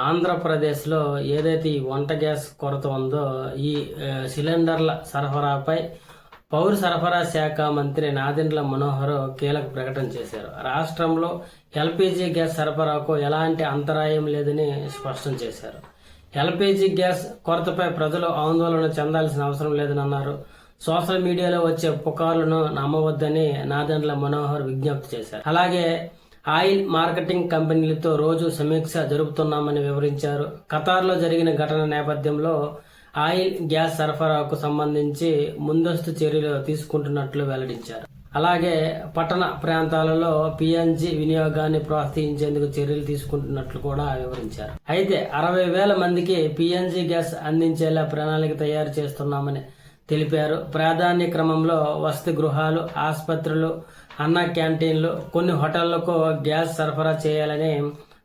ఆంధ్రప్రదేశ్లో ఏదైతే ఈ వంట గ్యాస్ కొరత ఉందో ఈ సిలిండర్ల సరఫరాపై పౌర సరఫరా శాఖ మంత్రి నాదెండ్ల మనోహర్ కీలక ప్రకటన చేశారు. రాష్ట్రంలో ఎల్పీజీ గ్యాస్ సరఫరాకు ఎలాంటి అంతరాయం లేదని స్పష్టం చేశారు. ఎల్పీజీ గ్యాస్ కొరతపై ప్రజలు ఆందోళన చెందాల్సిన అవసరం లేదని అన్నారు. సోషల్ మీడియాలో వచ్చే పుకార్లను నమ్మవద్దని నాదెండ్ల మనోహర్ విజ్ఞప్తి చేశారు. అలాగే ఆయిల్ మార్కెటింగ్ కంపెనీలతో రోజు సమీక్ష జరుపుతున్నామని వివరించారు. ఖతార్లో జరిగిన ఘటన నేపథ్యంలో ఆయిల్ గ్యాస్ సరఫరాకు సంబంధించి ముందస్తు చర్యలు తీసుకుంటున్నట్లు వెల్లడించారు. అలాగే పట్టణ ప్రాంతాలలో పిఎన్జి వినియోగాన్ని ప్రోత్సహించేందుకు చర్యలు తీసుకుంటున్నట్లు కూడా వివరించారు. అయితే 60,000 మందికి పిఎన్జి గ్యాస్ అందించేలా ప్రణాళిక తయారు చేస్తున్నామని తెలిపారు. ప్రాధాన్య క్రమంలో వసతి గృహాలు, ఆసుపత్రులు, అన్న క్యాంటీన్లు, కొన్ని హోటళ్లకు గ్యాస్ సరఫరా చేయాలని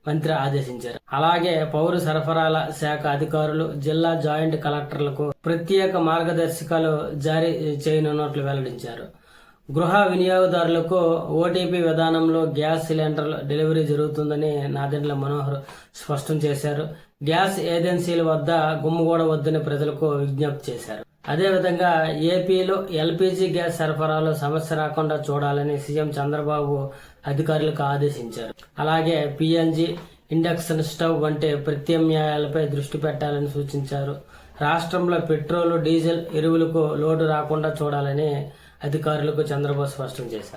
మంత్రి ఆదేశించారు. అలాగే పౌర సరఫరాల శాఖ అధికారులు, జిల్లా జాయింట్ కలెక్టర్లకు ప్రత్యేక మార్గదర్శకాలు జారీ చేయనున్నట్లు వెల్లడించారు. గృహ వినియోగదారులకు ఓటీపీ విధానంలో గ్యాస్ సిలిండర్ల డెలివరీ జరుగుతుందని నాదెండ్ల మనోహర్ స్పష్టం చేశారు. గ్యాస్ ఏజెన్సీల వద్ద గుమ్మగూడవద్దని ప్రజలకు విజ్ఞప్తి చేశారు. అదేవిధంగా ఏపీలో ఎల్పీజీ గ్యాస్ సరఫరాలో సమస్య రాకుండా చూడాలని సీఎం చంద్రబాబు అధికారులకు ఆదేశించారు. అలాగే పిఎన్జి, ఇండక్షన్ స్టవ్ వంటి ప్రత్యామ్నాయాలపై దృష్టి పెట్టాలని సూచించారు. రాష్ట్రంలో పెట్రోలు, డీజిల్, ఎరువులకు లోటు రాకుండా చూడాలని అధికారులకు చంద్రబాబు స్పష్టం చేశారు.